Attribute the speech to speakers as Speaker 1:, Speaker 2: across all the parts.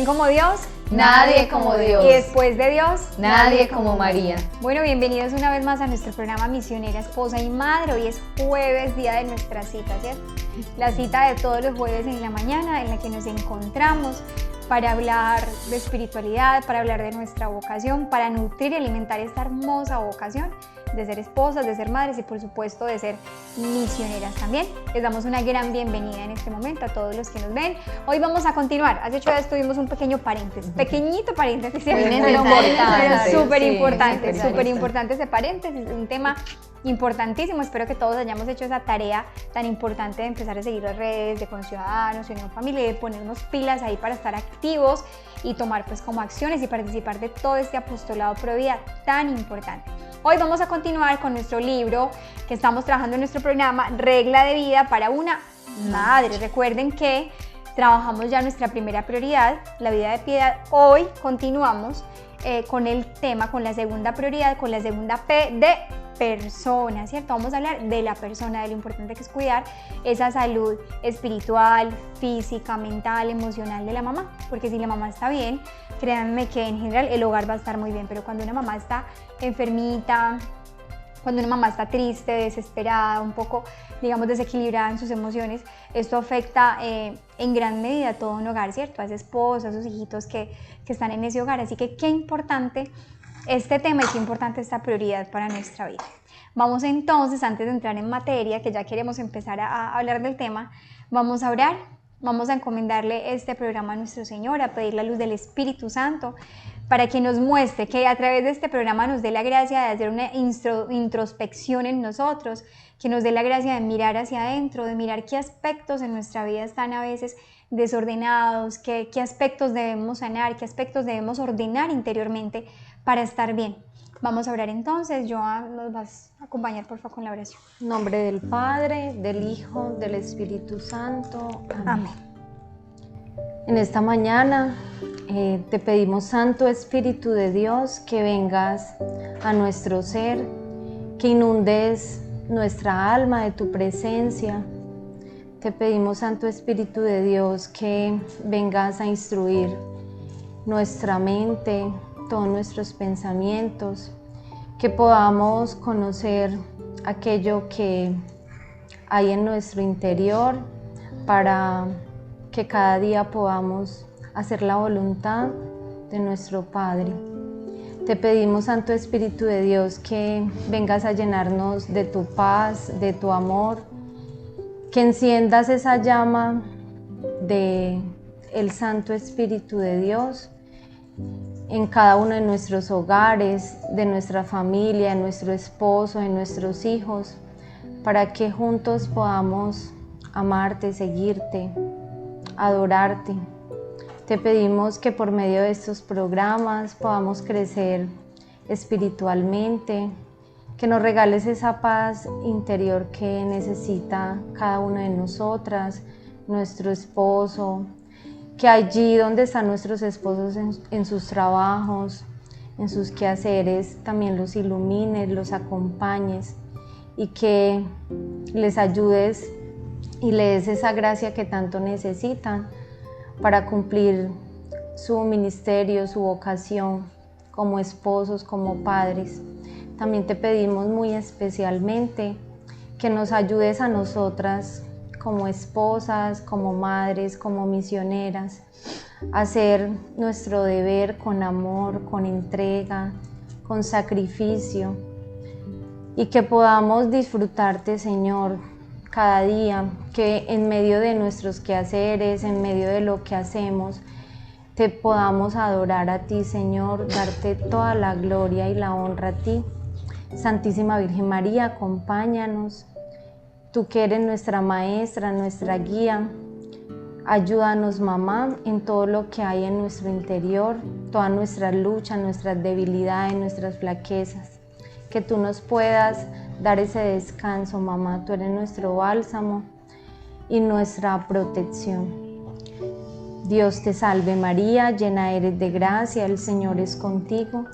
Speaker 1: ¿Quién como Dios?
Speaker 2: Nadie como Dios.
Speaker 1: Y después de Dios,
Speaker 2: nadie como María.
Speaker 1: Bueno, bienvenidos una vez más a nuestro programa Misionera, Esposa y Madre. Hoy es jueves, día de nuestra cita, ¿cierto? La cita de todos los jueves en la mañana en la que nos encontramos para hablar de espiritualidad, para hablar de nuestra vocación, para nutrir y alimentar esta hermosa vocación de ser esposas, de ser madres y por supuesto de ser misioneras también. Les damos una gran bienvenida en este momento a todos los que nos ven. Hoy vamos a continuar. Hace 8 días tuvimos un pequeño paréntesis, pequeñito paréntesis, pero súper importante ese paréntesis, un tema importantísimo. Espero que todos hayamos hecho esa tarea tan importante de empezar a seguir las redes de Conciudadanos, Unión Familia, y de ponernos pilas ahí para estar activos y tomar pues como acciones y participar de todo este apostolado pro vida tan importante. Hoy vamos a continuar con nuestro libro que estamos trabajando en nuestro programa Regla de Vida para una Madre. Recuerden que trabajamos ya nuestra primera prioridad, la vida de piedad. Hoy continuamos con el tema, con la segunda prioridad, con la segunda P de persona, ¿cierto? Vamos a hablar de la persona, de lo importante que es cuidar esa salud espiritual, física, mental, emocional de la mamá, porque si la mamá está bien, créanme que en general el hogar va a estar muy bien, pero cuando una mamá está enfermita, cuando una mamá está triste, desesperada, un poco, digamos, desequilibrada en sus emociones, esto afecta en gran medida a todo un hogar, ¿cierto? A esa esposa, a sus hijitos que están en ese hogar, así que qué importante este tema y qué importante esta prioridad para nuestra vida. Vamos entonces, antes de entrar en materia, que ya queremos empezar a hablar del tema, vamos a orar, vamos a encomendarle este programa a nuestro Señor, a pedir la luz del Espíritu Santo, para que nos muestre, que a través de este programa nos dé la gracia de hacer una introspección en nosotros, que nos dé la gracia de mirar hacia adentro, de mirar qué aspectos en nuestra vida están a veces desordenados, qué aspectos debemos sanar, qué aspectos debemos ordenar interiormente para estar bien. Vamos a orar entonces. Joan, nos vas a acompañar por favor con la oración.
Speaker 2: En nombre del Padre, del Hijo, del Espíritu Santo. Amén. En esta mañana te pedimos, Santo Espíritu de Dios, que vengas a nuestro ser, que inundes nuestra alma de tu presencia. Te pedimos, Santo Espíritu de Dios, que vengas a instruir nuestra mente, todos nuestros pensamientos, que podamos conocer aquello que hay en nuestro interior para que cada día podamos hacer la voluntad de nuestro Padre. Te pedimos, Santo Espíritu de Dios, que vengas a llenarnos de tu paz, de tu amor, que enciendas esa llama de el Santo Espíritu de Dios en cada uno de nuestros hogares, de nuestra familia, de nuestro esposo, de nuestros hijos, para que juntos podamos amarte, seguirte, adorarte. Te pedimos que por medio de estos programas podamos crecer espiritualmente, que nos regales esa paz interior que necesita cada una de nosotras, nuestro esposo, que allí donde están nuestros esposos en sus trabajos, en sus quehaceres, también los ilumines, los acompañes y que les ayudes y les des esa gracia que tanto necesitan para cumplir su ministerio, su vocación como esposos, como padres. También te pedimos muy especialmente que nos ayudes a nosotras como esposas, como madres, como misioneras, hacer nuestro deber con amor, con entrega, con sacrificio, y que podamos disfrutarte, Señor, cada día, que en medio de nuestros quehaceres, en medio de lo que hacemos, te podamos adorar a ti, Señor, darte toda la gloria y la honra a ti. Santísima Virgen María, acompáñanos. Tú que eres nuestra maestra, nuestra guía, ayúdanos, mamá, en todo lo que hay en nuestro interior, todas nuestras luchas, nuestras debilidades, nuestras flaquezas. Que tú nos puedas dar ese descanso, mamá. Tú eres nuestro bálsamo y nuestra protección. Dios te salve María, llena eres de gracia, el Señor es contigo.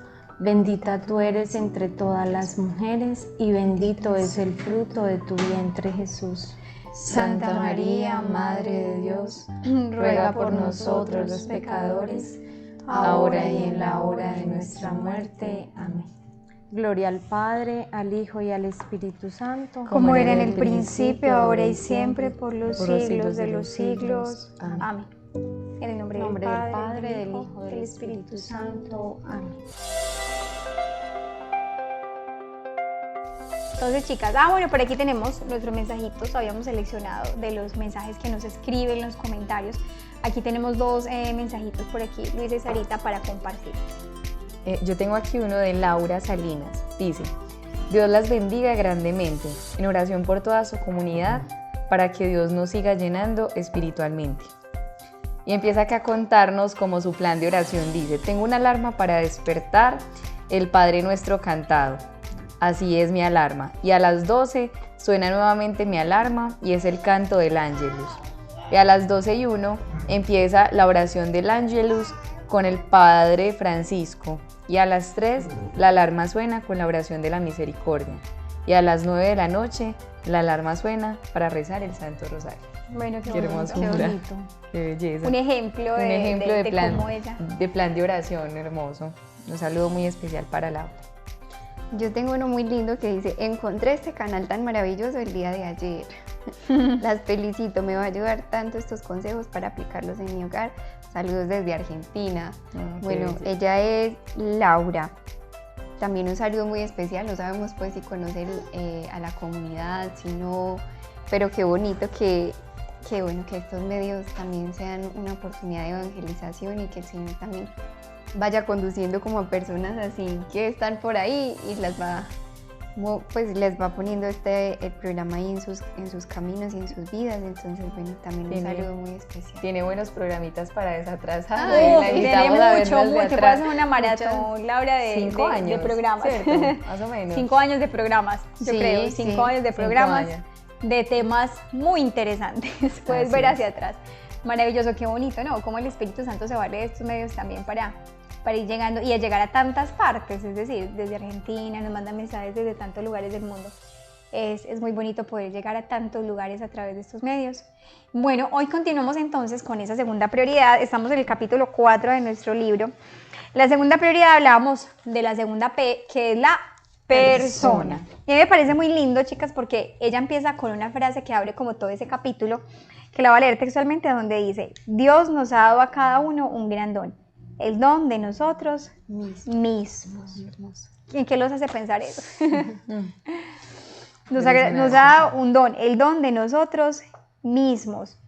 Speaker 2: Bendita tú eres entre todas las mujeres y bendito es el fruto de tu vientre, Jesús. Santa María, Madre de Dios, ruega por nosotros los pecadores, ahora y en la hora de nuestra muerte. Amén. Gloria al Padre, al Hijo y al Espíritu Santo,
Speaker 1: como era en el principio, ahora y siempre, por los siglos de los siglos. Amén. En el nombre del Padre, del Hijo, del Espíritu Santo. Amén. Entonces, chicas, bueno, por aquí tenemos nuestros mensajitos. Habíamos seleccionado de los mensajes que nos escriben en los comentarios. Aquí tenemos dos mensajitos por aquí, Luis y Sarita, para compartir.
Speaker 3: Yo tengo aquí uno de Laura Salinas. Dice: Dios las bendiga grandemente, en oración por toda su comunidad, para que Dios nos siga llenando espiritualmente. Y empieza acá a contarnos como su plan de oración. Dice: tengo una alarma para despertar, el Padre Nuestro cantado. Así es mi alarma. Y a las 12 suena nuevamente mi alarma y es el canto del Ángelus. Y a las 12:01 empieza la oración del Ángelus con el Padre Francisco. Y a las 3 la alarma suena con la oración de la Misericordia. Y a las 9 de la noche la alarma suena para rezar el Santo Rosario.
Speaker 1: Bueno,
Speaker 3: qué hermosura, qué belleza.
Speaker 1: Un ejemplo de
Speaker 3: plan,
Speaker 1: cómo ella.
Speaker 3: De plan de oración hermoso. Un saludo muy especial para Laura.
Speaker 4: Yo tengo uno muy lindo que dice: encontré este canal tan maravilloso el día de ayer. Las felicito, me va a ayudar tanto estos consejos para aplicarlos en mi hogar. Saludos desde Argentina. Bueno, ella es Laura. También un saludo muy especial, no sabemos pues si conocer a la comunidad, si no, pero qué bonito que estos medios también sean una oportunidad de evangelización y que el Señor también vaya conduciendo como a personas así que están por ahí y les va poniendo el programa ahí en sus caminos y en sus vidas. Entonces, bueno, también un saludo muy especial.
Speaker 3: Tiene buenos programitas para desatrasar.
Speaker 1: Tiene mucho. Te puedes hacer una maratón, Laura, de
Speaker 3: 5 años
Speaker 1: de programas.
Speaker 3: ¿Cierto? Más o menos.
Speaker 1: 5 años de programas, yo creo. 5 años de programas,
Speaker 3: 5 años.
Speaker 1: De temas muy interesantes. Puedes ver hacia atrás. Maravilloso, qué bonito, ¿no? Cómo el Espíritu Santo se vale de estos medios también para ir llegando y a llegar a tantas partes, es decir, desde Argentina, nos mandan mensajes desde tantos lugares del mundo. Es muy bonito poder llegar a tantos lugares a través de estos medios. Bueno, hoy continuamos entonces con esa segunda prioridad. Estamos en el capítulo 4 de nuestro libro. La segunda prioridad, hablábamos de la segunda P, que es la persona. Y a mí me parece muy lindo, chicas, porque ella empieza con una frase que abre como todo ese capítulo, que la voy a leer textualmente, donde dice: Dios nos ha dado a cada uno un gran don, el don de nosotros mismos. ¿En qué los hace pensar eso? Nos ha dado un don, el don de nosotros mismos.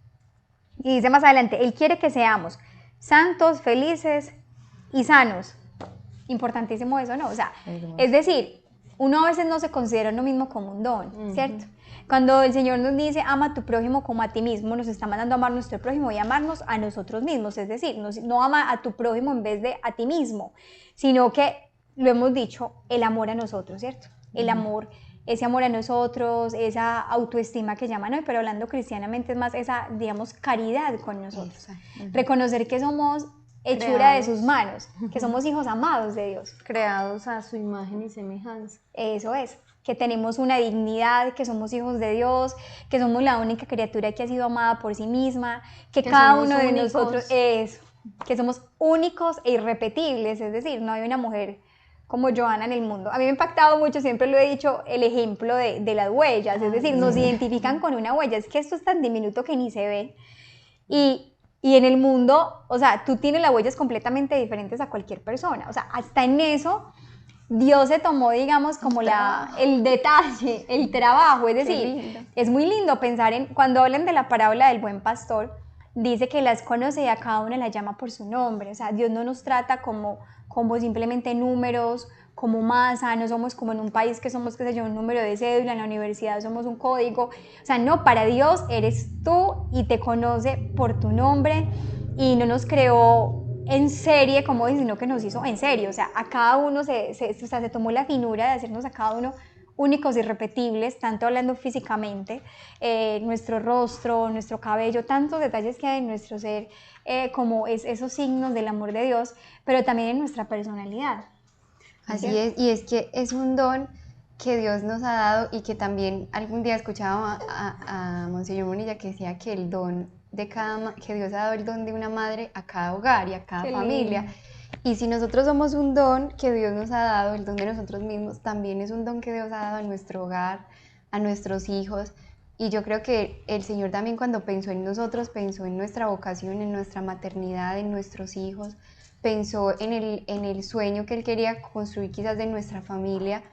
Speaker 1: Y dice más adelante: Él quiere que seamos santos, felices y sanos. Importantísimo eso, ¿no? O sea, es decir, uno a veces no se considera uno mismo como un don, ¿cierto? Cuando el Señor nos dice: ama a tu prójimo como a ti mismo, nos está mandando a amar a nuestro prójimo y amarnos a nosotros mismos. Es decir, no ama a tu prójimo en vez de a ti mismo, sino que, lo hemos dicho, el amor a nosotros, ¿cierto? El amor, ese amor a nosotros, esa autoestima que llaman hoy, pero hablando cristianamente es más esa, digamos, caridad con nosotros. Reconocer que somos hechura de sus manos, que somos hijos amados de Dios.
Speaker 2: Creados a su imagen y semejanza.
Speaker 1: Eso es. Que tenemos una dignidad, que somos hijos de Dios, que somos la única criatura que ha sido amada por sí misma, que cada uno de nosotros es, que somos únicos e irrepetibles, es decir, no hay una mujer como Joana en el mundo. A mí me ha impactado mucho, siempre lo he dicho, el ejemplo de las huellas, es decir, nos identifican con una huella, es que esto es tan diminuto que ni se ve, y en el mundo, o sea, tú tienes las huellas completamente diferentes a cualquier persona, o sea, hasta en eso Dios se tomó, digamos, como el detalle, el trabajo, es decir, es muy lindo pensar en, cuando hablan de la parábola del buen pastor, dice que las conoce y a cada una la llama por su nombre, o sea, Dios no nos trata como simplemente números, como masa, no somos como en un país que somos, qué sé yo, un número de cédula, en la universidad somos un código, o sea, no, para Dios eres tú y te conoce por tu nombre y no nos creó en serie, como dice, sino que nos hizo en serio, o sea, a cada uno se tomó la finura de hacernos a cada uno únicos y irrepetibles, tanto hablando físicamente, nuestro rostro, nuestro cabello, tantos detalles que hay en nuestro ser, como esos signos del amor de Dios, pero también en nuestra personalidad.
Speaker 4: Así es, y es que es un don que Dios nos ha dado y que también algún día escuchaba a Monseñor Munilla que decía que el don de que Dios ha dado el don de una madre a cada hogar y a cada familia. Y si nosotros somos un don que Dios nos ha dado, el don de nosotros mismos, también es un don que Dios ha dado a nuestro hogar, a nuestros hijos. Y yo creo que el Señor también cuando pensó en nosotros, pensó en nuestra vocación, en nuestra maternidad, en nuestros hijos, pensó en el sueño que Él quería construir quizás de nuestra familia,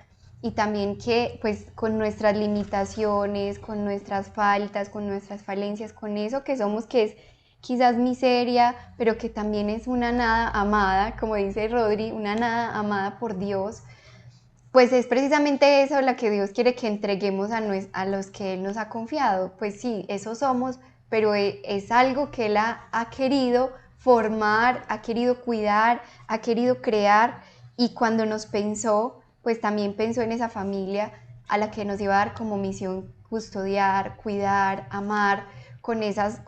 Speaker 4: y también que pues con nuestras limitaciones, con nuestras faltas, con nuestras falencias, con eso que somos, que es quizás miseria, pero que también es una nada amada, como dice Rodri, una nada amada por Dios, pues es precisamente eso la que Dios quiere que entreguemos a los que Él nos ha confiado. Pues sí, eso somos, pero es algo que Él ha querido formar, ha querido cuidar, ha querido crear, y cuando nos pensó, pues también pensó en esa familia a la que nos iba a dar como misión custodiar, cuidar, amar, con esas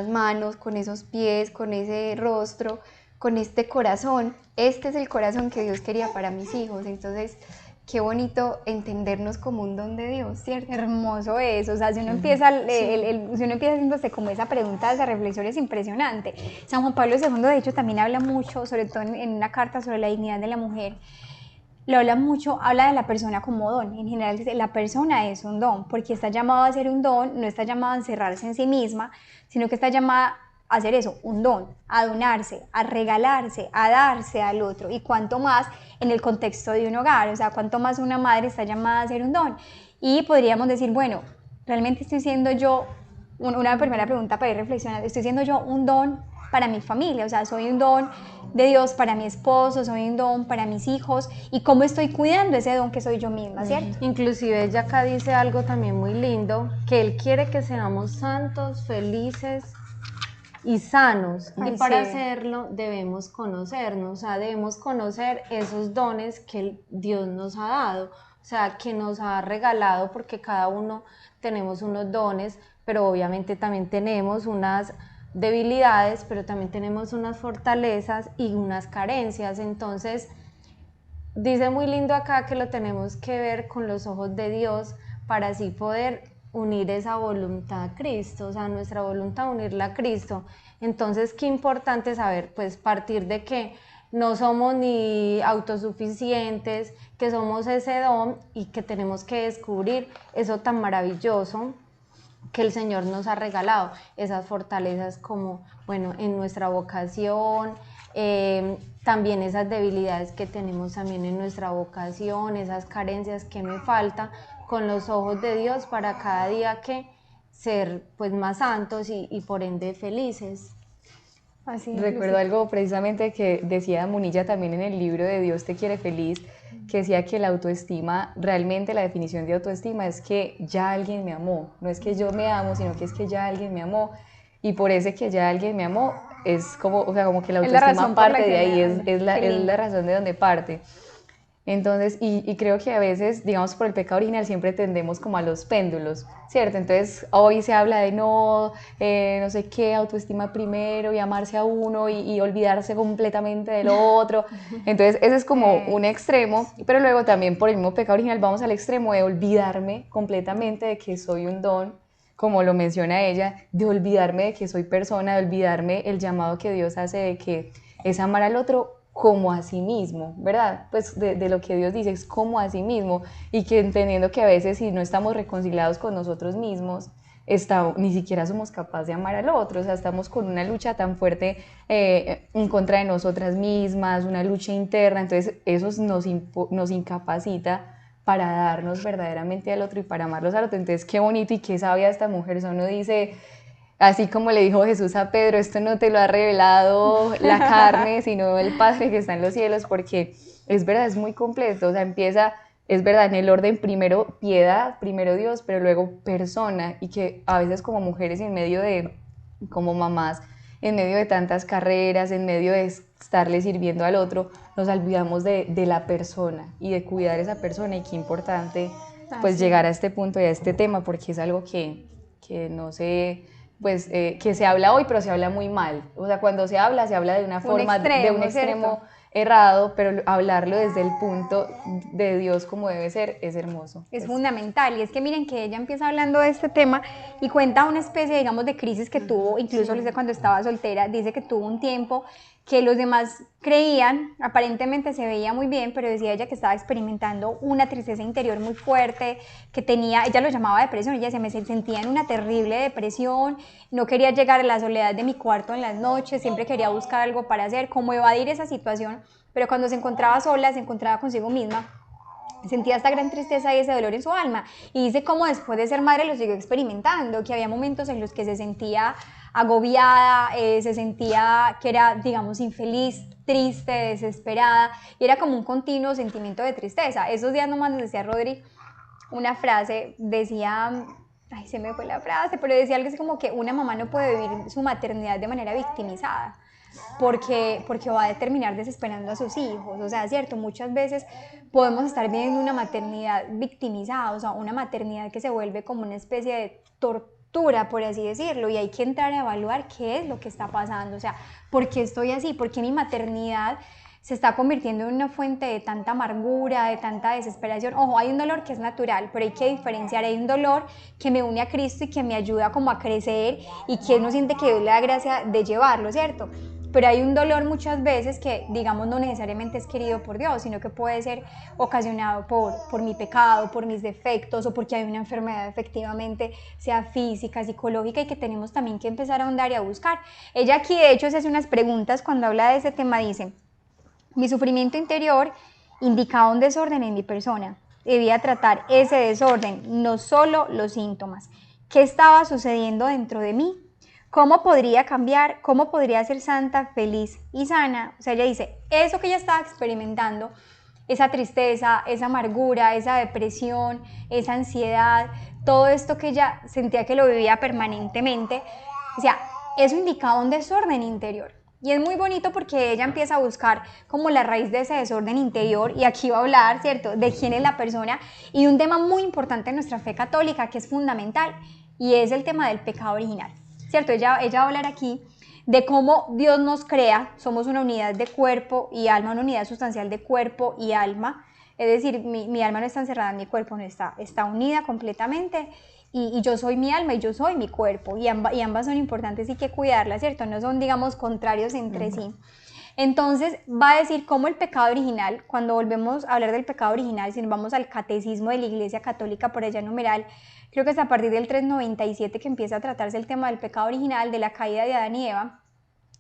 Speaker 4: manos, con esos pies, con ese rostro, con este corazón. Este es el corazón que Dios quería para mis hijos. Entonces, qué bonito entendernos como un don de Dios, ¿cierto?
Speaker 1: Hermoso eso, o sea, si uno empieza, si uno empieza haciéndose como esa pregunta, esa reflexión es impresionante. San Juan Pablo II, de hecho, también habla mucho, sobre todo en una carta sobre la dignidad de la mujer, lo habla mucho, habla de la persona como don. En general dice, la persona es un don, porque está llamada a ser un don, no está llamada a encerrarse en sí misma, sino que está llamada a hacer eso, un don, a donarse, a regalarse, a darse al otro, y cuanto más en el contexto de un hogar, o sea, cuanto más una madre está llamada a ser un don. Y podríamos decir, bueno, realmente estoy siendo yo, una primera pregunta para ir reflexionando, estoy siendo yo un don para mi familia, o sea, soy un don de Dios para mi esposo, soy un don para mis hijos, y cómo estoy cuidando ese don que soy yo misma, ¿cierto?
Speaker 2: Inclusive ella acá dice algo también muy lindo, que Él quiere que seamos santos, felices y sanos.
Speaker 1: Ay,
Speaker 2: y para
Speaker 1: sí.
Speaker 2: hacerlo debemos conocernos, o sea, debemos conocer esos dones que Dios nos ha dado, o sea, que nos ha regalado, porque cada uno tenemos unos dones, pero obviamente también tenemos unas debilidades, pero también tenemos unas fortalezas y unas carencias. Entonces, dice muy lindo acá que lo tenemos que ver con los ojos de Dios para así poder unir esa voluntad a Cristo, o sea, nuestra voluntad unirla a Cristo. Entonces, qué importante saber, pues, partir de que no somos ni autosuficientes, que somos ese don y que tenemos que descubrir eso tan maravilloso que el Señor nos ha regalado, esas fortalezas como, bueno, en nuestra vocación, también esas debilidades que tenemos también en nuestra vocación, esas carencias que me falta, con los ojos de Dios para cada día que ser pues más santos y por ende felices.
Speaker 1: Así
Speaker 3: Recuerdo algo precisamente que decía Munilla también en el libro de Dios te quiere feliz, que decía que la autoestima, realmente la definición de autoestima es que ya alguien me amó, no es que yo me amo, sino que es que ya alguien me amó, y por ese que ya alguien me amó es como, o sea, como que la autoestima parte de ahí, es la razón de donde parte. Entonces, y creo que a veces, digamos, por el pecado original siempre tendemos como a los péndulos, ¿cierto? Entonces, hoy se habla de no sé qué, autoestima primero y amarse a uno y olvidarse completamente de lo otro. Entonces, ese es como un extremo, pero luego también por el mismo pecado original vamos al extremo de olvidarme completamente de que soy un don, como lo menciona ella, de olvidarme de que soy persona, de olvidarme el llamado que Dios hace de que es amar al otro como a sí mismo, ¿verdad? Pues de lo que Dios dice es como a sí mismo, y que entendiendo que a veces si no estamos reconciliados con nosotros mismos, ni siquiera somos capaces de amar al otro, o sea, estamos con una lucha tan fuerte en contra de nosotras mismas, una lucha interna, entonces eso nos incapacita para darnos verdaderamente al otro y para amarlos al otro. Entonces qué bonito y qué sabia esta mujer, uno dice, así como le dijo Jesús a Pedro, esto no te lo ha revelado la carne, sino el Padre que está en los cielos, porque es verdad, es muy completo, o sea, empieza, es verdad, en el orden primero piedad, primero Dios, pero luego persona, y que a veces como mujeres en medio de, como mamás, en medio de tantas carreras, en medio de estarle sirviendo al otro, nos olvidamos de la persona y de cuidar a esa persona, y qué importante pues llegar a este punto y a este tema, porque es algo que no se... pues que se habla hoy, pero se habla muy mal. O sea, cuando se habla de una forma, de un extremo errado, pero hablarlo desde el punto de Dios como debe ser es hermoso.
Speaker 1: Es fundamental, y es que miren que ella empieza hablando de este tema y cuenta una especie, digamos, de crisis que tuvo, incluso dice cuando estaba soltera, dice que tuvo un tiempo que los demás creían, aparentemente se veía muy bien, pero decía ella que estaba experimentando una tristeza interior muy fuerte, que tenía, ella lo llamaba depresión, ella se me sentía en una terrible depresión, no quería llegar a la soledad de mi cuarto en las noches, siempre quería buscar algo para hacer, como evadir esa situación, pero cuando se encontraba sola, se encontraba consigo misma, sentía esta gran tristeza y ese dolor en su alma, y dice cómo después de ser madre lo siguió experimentando, que había momentos en los que se sentía agobiada, se sentía que era, digamos, infeliz, triste, desesperada, y era como un continuo sentimiento de tristeza. Esos días nomás nos decía Rodri una frase, decía, ay, se me fue la frase, pero decía algo así como que una mamá no puede vivir su maternidad de manera victimizada, porque va a terminar desesperando a sus hijos. O sea, cierto, muchas veces podemos estar viviendo una maternidad victimizada, o sea, una maternidad que se vuelve como una especie de tortura, por así decirlo, y hay que entrar a evaluar qué es lo que está pasando, o sea, ¿por qué estoy así? ¿Por qué mi maternidad se está convirtiendo en una fuente de tanta amargura, de tanta desesperación? Ojo, hay un dolor que es natural, pero hay que diferenciar, hay un dolor que me une a Cristo y que me ayuda como a crecer y que uno siente que Dios le da gracia de llevarlo, ¿cierto? Pero hay un dolor muchas veces que, digamos, no necesariamente es querido por Dios, sino que puede ser ocasionado por mi pecado, por mis defectos, o porque hay una enfermedad efectivamente, sea física, psicológica, y que tenemos también que empezar a ahondar y a buscar. Ella aquí, de hecho, se hace unas preguntas cuando habla de ese tema, dice: mi sufrimiento interior indicaba un desorden en mi persona. Debía tratar ese desorden, no solo los síntomas. ¿Qué estaba sucediendo dentro de mí? ¿Cómo podría cambiar? ¿Cómo podría ser santa, feliz y sana? O sea, ella dice, eso que ella estaba experimentando, esa tristeza, esa amargura, esa depresión, esa ansiedad, todo esto que ella sentía que lo vivía permanentemente, o sea, eso indicaba un desorden interior. Y es muy bonito porque ella empieza a buscar como la raíz de ese desorden interior, y aquí va a hablar, ¿cierto?, de quién es la persona, y un tema muy importante en nuestra fe católica que es fundamental, y es el tema del pecado original, ¿cierto? Ella va a hablar aquí de cómo Dios nos crea, somos una unidad de cuerpo y alma, una unidad sustancial de cuerpo y alma, es decir, mi alma no está encerrada en mi cuerpo, no está unida completamente, y yo soy mi alma y yo soy mi cuerpo, y ambas son importantes y hay que cuidarlas, ¿cierto? No son, digamos, contrarios entre sí. Entonces va a decir cómo el pecado original, cuando volvemos a hablar del pecado original, si nos vamos al catecismo de la Iglesia Católica, por allá numeral, creo que es a partir del 397 que empieza a tratarse el tema del pecado original, de la caída de Adán y Eva.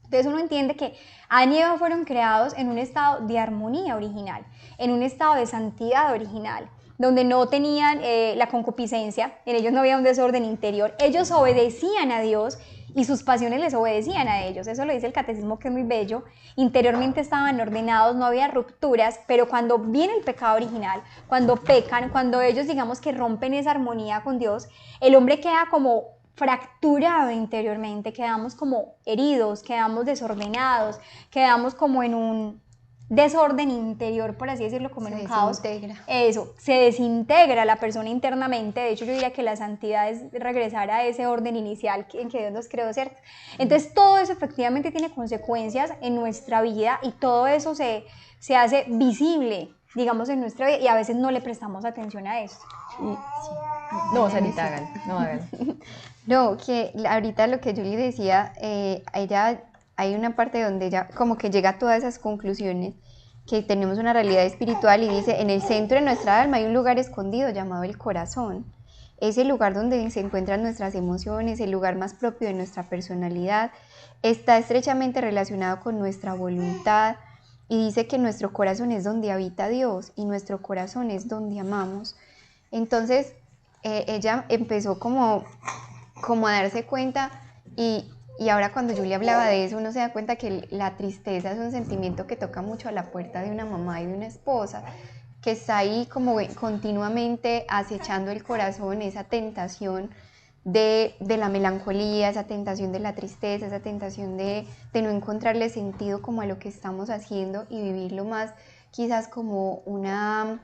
Speaker 1: Entonces uno entiende que Adán y Eva fueron creados en un estado de armonía original, en un estado de santidad original, donde no tenían la concupiscencia, en ellos no había un desorden interior, ellos obedecían a Dios y sus pasiones les obedecían a ellos, eso lo dice el catecismo, que es muy bello, interiormente estaban ordenados, no había rupturas, pero cuando viene el pecado original, cuando pecan, cuando ellos, digamos, que rompen esa armonía con Dios, el hombre queda como fracturado interiormente, quedamos como heridos, quedamos desordenados, quedamos como en un desorden interior, por así decirlo, como en un caos. Eso, se desintegra la persona internamente. De hecho, yo diría que la santidad es regresar a ese orden inicial en que Dios nos creó, ¿cierto? Entonces, todo eso efectivamente tiene consecuencias en nuestra vida, y todo eso se hace visible, digamos, en nuestra vida, y a veces no le prestamos atención a eso.
Speaker 3: No, Sarita, hagan, no hagan.
Speaker 4: No, que ahorita lo que Julie decía, ella... Hay una parte donde ella como que llega a todas esas conclusiones, que tenemos una realidad espiritual, y dice, en el centro de nuestra alma hay un lugar escondido llamado el corazón. Es el lugar donde se encuentran nuestras emociones, el lugar más propio de nuestra personalidad. Está estrechamente relacionado con nuestra voluntad, y dice que nuestro corazón es donde habita Dios y nuestro corazón es donde amamos. Entonces ella empezó como a darse cuenta, y ahora cuando Julia hablaba de eso, uno se da cuenta que la tristeza es un sentimiento que toca mucho a la puerta de una mamá y de una esposa, que está ahí como continuamente acechando el corazón, esa tentación de la melancolía, esa tentación de la tristeza, esa tentación de no encontrarle sentido como a lo que estamos haciendo, y vivirlo más quizás como una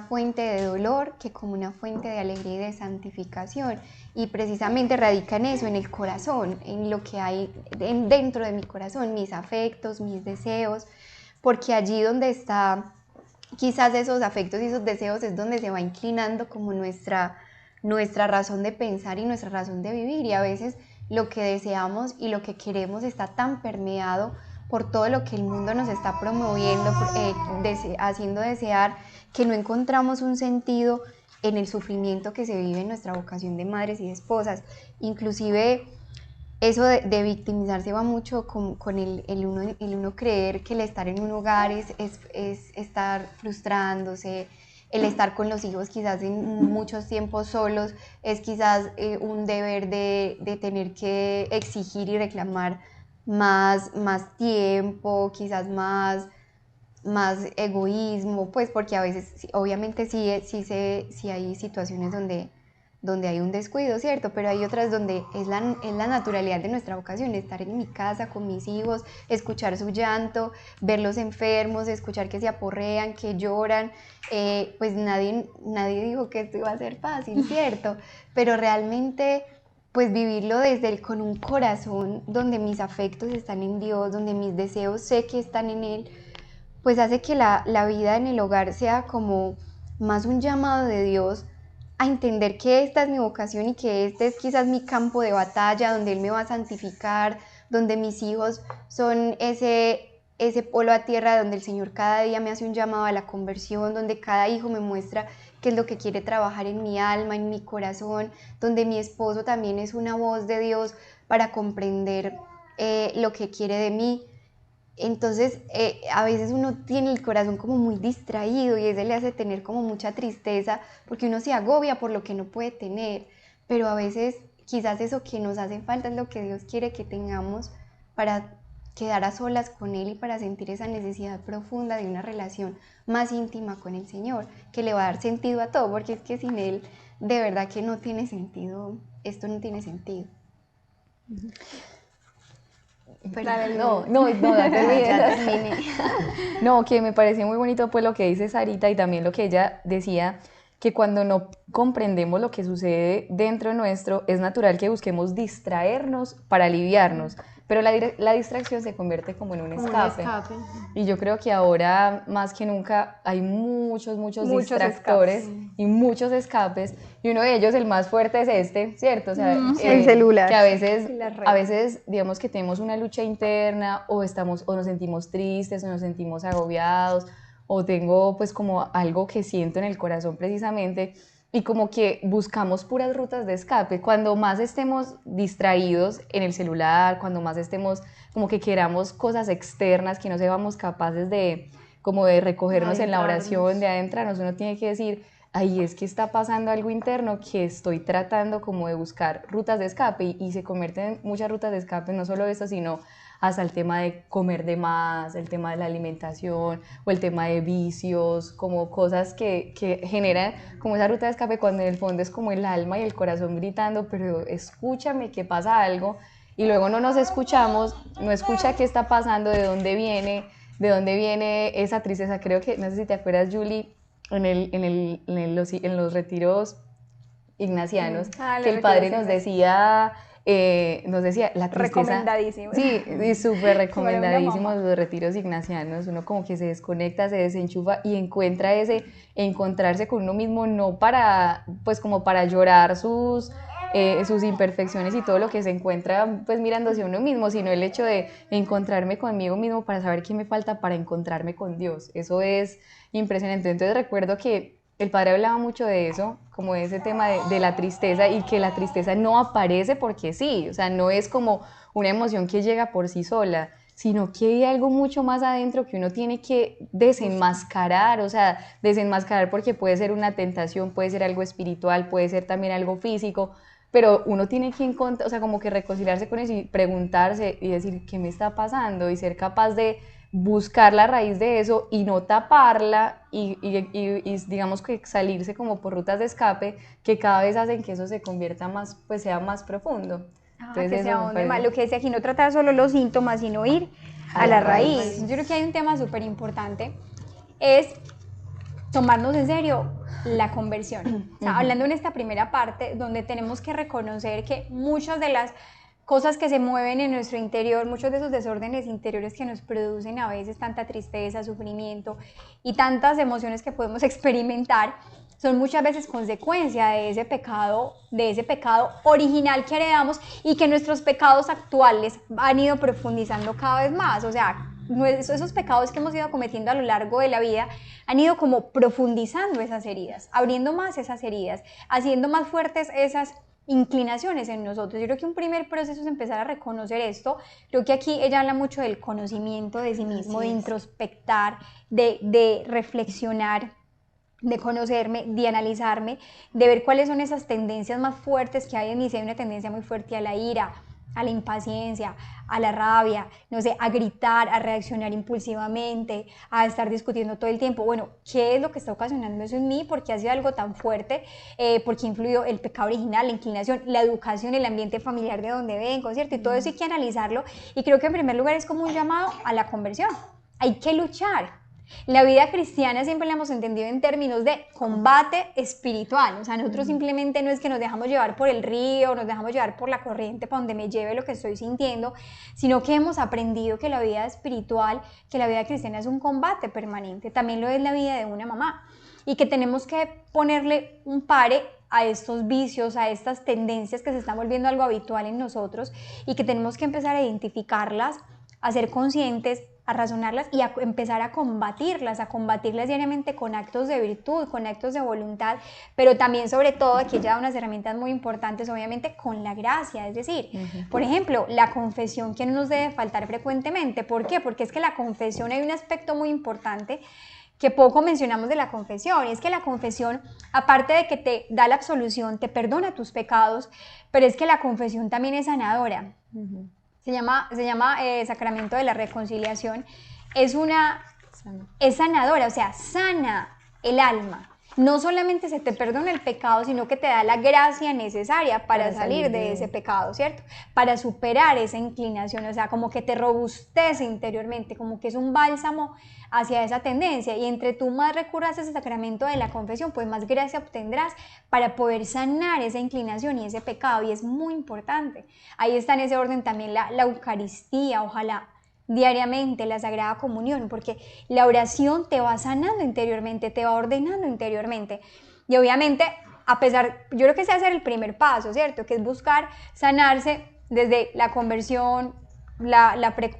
Speaker 4: fuente de dolor que como una fuente de alegría y de santificación. Y precisamente radica en eso, en el corazón, en lo que hay dentro de mi corazón, mis afectos, mis deseos, porque allí donde está quizás esos afectos y esos deseos es donde se va inclinando como nuestra razón de pensar y nuestra razón de vivir, y a veces lo que deseamos y lo que queremos está tan permeado por todo lo que el mundo nos está promoviendo, haciendo desear, que no encontramos un sentido en el sufrimiento que se vive en nuestra vocación de madres y de esposas. Inclusive eso de victimizarse va mucho con el uno creer que el estar en un hogar es estar frustrándose, el estar con los hijos quizás en muchos tiempos solos es quizás un deber de tener que exigir y reclamar más tiempo, quizás más egoísmo, pues porque a veces obviamente sí hay situaciones donde hay un descuido, ¿cierto? Pero hay otras donde es la naturalidad de nuestra vocación, estar en mi casa con mis hijos, escuchar su llanto, verlos enfermos, escuchar que se aporrean, que lloran, pues nadie dijo que esto iba a ser fácil, ¿cierto? Pero realmente pues vivirlo con un corazón donde mis afectos están en Dios, donde mis deseos sé que están en Él, pues hace que la vida en el hogar sea como más un llamado de Dios a entender que esta es mi vocación y que este es quizás mi campo de batalla, donde Él me va a santificar, donde mis hijos son ese polo a tierra, donde el Señor cada día me hace un llamado a la conversión, donde cada hijo me muestra qué es lo que quiere trabajar en mi alma, en mi corazón, donde mi esposo también es una voz de Dios para comprender lo que quiere de mí. Entonces a veces uno tiene el corazón como muy distraído y eso le hace tener como mucha tristeza porque uno se agobia por lo que no puede tener, pero a veces quizás eso que nos hace falta es lo que Dios quiere que tengamos para quedar a solas con Él y para sentir esa necesidad profunda de una relación más íntima con el Señor, que le va a dar sentido a todo, porque es que sin Él de verdad que no tiene sentido, esto no tiene sentido.
Speaker 3: No, ya terminé. No, que me pareció muy bonito pues lo que dice Sarita y también lo que ella decía, que cuando no comprendemos lo que sucede dentro nuestro, es natural que busquemos distraernos para aliviarnos, pero la distracción se convierte como en un escape. Y yo creo que ahora más que nunca hay muchos distractores escapes. Y muchos escapes, y uno de ellos, el más fuerte, es este, ¿cierto? O sea,
Speaker 4: el celular.
Speaker 3: Que a veces digamos que tenemos una lucha interna o nos sentimos tristes o nos sentimos agobiados o tengo pues como algo que siento en el corazón precisamente y como que buscamos puras rutas de escape. Cuando más estemos distraídos en el celular, cuando más estemos como que queramos cosas externas, que no seamos capaces de como de recogernos en la oración, de adentrarnos, uno tiene que decir, ay, es que está pasando algo interno que estoy tratando como de buscar rutas de escape y se convierten en muchas rutas de escape, no solo esto, sino hasta el tema de comer de más, el tema de la alimentación o el tema de vicios, como cosas que generan como esa ruta de escape cuando en el fondo es como el alma y el corazón gritando, pero escúchame que pasa algo, y luego no nos escuchamos, no escucha qué está pasando, de dónde viene esa tristeza. Creo que, no sé si te acuerdas, Julie, en los retiros ignacianos, que el padre nos decía la tristeza.
Speaker 1: Recomendadísimo.
Speaker 3: Sí, súper recomendadísimo los retiros ignacianos. Uno como que se desconecta, se desenchufa y encuentra encontrarse con uno mismo, no para, pues como para llorar sus imperfecciones y todo lo que se encuentra pues mirándose a uno mismo, sino el hecho de encontrarme conmigo mismo para saber qué me falta para encontrarme con Dios. Eso es impresionante. Entonces recuerdo que el padre hablaba mucho de eso, como de ese tema de la tristeza, y que la tristeza no aparece porque sí, o sea, no es como una emoción que llega por sí sola, sino que hay algo mucho más adentro que uno tiene que desenmascarar, o sea, desenmascarar porque puede ser una tentación, puede ser algo espiritual, puede ser también algo físico, pero uno tiene que encontrar, o sea, como que reconciliarse con eso y preguntarse y decir, ¿qué me está pasando? Y ser capaz de buscar la raíz de eso y no taparla y digamos que salirse como por rutas de escape que cada vez hacen que eso se convierta más, pues sea más profundo.
Speaker 1: Entonces que sea donde más, lo que decía aquí, no tratar solo los síntomas, sino ir a la raíz. Yo creo que hay un tema súper importante, es tomarnos en serio la conversión. O sea, hablando en esta primera parte, donde tenemos que reconocer que muchas de las cosas que se mueven en nuestro interior, muchos de esos desórdenes interiores que nos producen a veces tanta tristeza, sufrimiento y tantas emociones que podemos experimentar, son muchas veces consecuencia de ese pecado original que heredamos y que nuestros pecados actuales han ido profundizando cada vez más. O sea, esos pecados que hemos ido cometiendo a lo largo de la vida han ido como profundizando esas heridas, abriendo más esas heridas, haciendo más fuertes esas inclinaciones en nosotros. Yo creo que un primer proceso es empezar a reconocer esto. Creo que aquí ella habla mucho del conocimiento de sí mismo, de introspectar, de reflexionar, de conocerme, de analizarme, de ver cuáles son esas tendencias más fuertes que hay en mí. Si hay una tendencia muy fuerte a la ira, a la impaciencia, a la rabia, no sé, a gritar, a reaccionar impulsivamente, a estar discutiendo todo el tiempo. Bueno, ¿qué es lo que está ocasionando eso en mí? ¿Por qué ha sido algo tan fuerte? ¿Por qué influyó el pecado original, la inclinación, la educación, el ambiente familiar de donde vengo, ¿cierto? Y todo eso hay que analizarlo. Y creo que en primer lugar es como un llamado a la conversión. Hay que luchar. La vida cristiana siempre la hemos entendido en términos de combate espiritual. O sea, nosotros simplemente no es que nos dejamos llevar por el río, nos dejamos llevar por la corriente para donde me lleve lo que estoy sintiendo, sino que hemos aprendido que la vida espiritual, que la vida cristiana es un combate permanente. También lo es la vida de una mamá, y que tenemos que ponerle un pare a estos vicios, a estas tendencias que se están volviendo algo habitual en nosotros, y que tenemos que empezar a identificarlas, a ser conscientes, a razonarlas y a empezar a combatirlas diariamente con actos de virtud, con actos de voluntad, pero también, sobre todo, aquí ella da unas herramientas muy importantes, obviamente, con la gracia. Es decir, por ejemplo, la confesión, que no nos debe faltar frecuentemente. ¿Por qué? Porque es que la confesión, hay un aspecto muy importante que poco mencionamos de la confesión, y es que la confesión, aparte de que te da la absolución, te perdona tus pecados, pero es que la confesión también es sanadora. Se llama Sacramento de la Reconciliación. Es sanadora, o sea, sana el alma. No solamente se te perdona el pecado, sino que te da la gracia necesaria para salir de ese pecado, ¿cierto? Para superar esa inclinación, o sea, como que te robustece interiormente, como que es un bálsamo hacia esa tendencia. Y entre tú más recurras a ese sacramento de la confesión, pues más gracia obtendrás para poder sanar esa inclinación y ese pecado, y es muy importante. Ahí está en ese orden también la Eucaristía, ojalá diariamente, la Sagrada Comunión, porque la oración te va sanando interiormente, te va ordenando interiormente. Y obviamente, yo creo que ese va a ser el primer paso, ¿cierto? Que es buscar sanarse desde la conversión,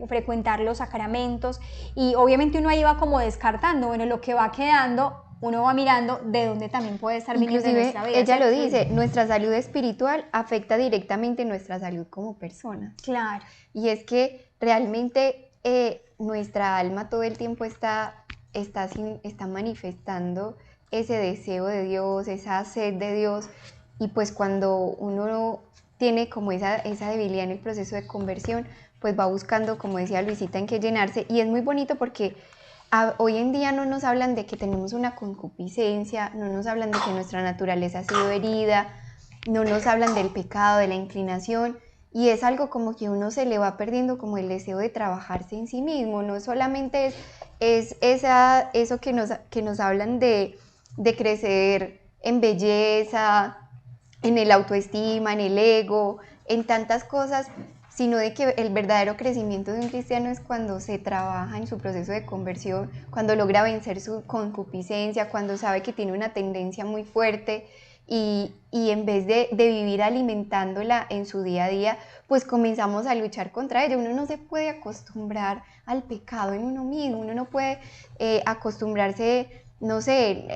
Speaker 1: frecuentar los sacramentos, y obviamente uno ahí va como descartando, bueno, lo que va quedando, uno va mirando de dónde también puede estar viniendo de nuestra vida.
Speaker 4: Ella lo dice, nuestra salud espiritual afecta directamente nuestra salud como persona.
Speaker 1: Claro.
Speaker 4: Y es que realmente nuestra alma todo el tiempo está manifestando ese deseo de Dios, esa sed de Dios, y pues cuando uno tiene como esa debilidad en el proceso de conversión, pues va buscando, como decía Luisita, en qué llenarse. Y es muy bonito porque hoy en día no nos hablan de que tenemos una concupiscencia, no nos hablan de que nuestra naturaleza ha sido herida, no nos hablan del pecado, de la inclinación, y es algo como que uno se le va perdiendo como el deseo de trabajarse en sí mismo. No solamente es eso que nos hablan de crecer en belleza, en el autoestima, en el ego, en tantas cosas, sino de que el verdadero crecimiento de un cristiano es cuando se trabaja en su proceso de conversión, cuando logra vencer su concupiscencia, cuando sabe que tiene una tendencia muy fuerte, y en vez de vivir alimentándola en su día a día, pues comenzamos a luchar contra ella. Uno no se puede acostumbrar al pecado en uno mismo, uno no puede acostumbrarse, no sé,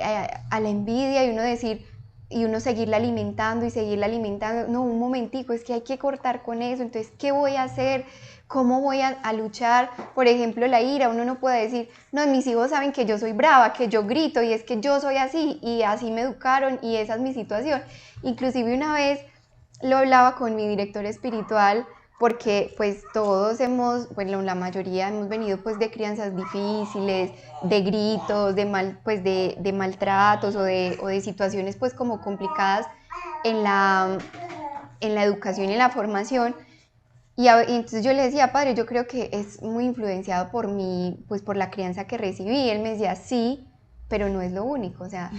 Speaker 4: a la envidia, y uno decir, y uno seguirla alimentando y seguirla alimentando. No, un momentico, es que hay que cortar con eso. Entonces, ¿qué voy a hacer? ¿Cómo voy a luchar? Por ejemplo, la ira. Uno no puede decir, no, mis hijos saben que yo soy brava, que yo grito, y es que yo soy así, y así me educaron, y esa es mi situación. Inclusive una vez lo hablaba con mi director espiritual, porque pues todos bueno, la mayoría hemos venido pues de crianzas difíciles, de gritos, de maltratos o de situaciones pues como complicadas en la educación y en la formación. Y entonces yo le decía, padre, yo creo que es muy influenciado por mí, pues por la crianza que recibí. Y él me decía, sí, pero no es lo único. O sea,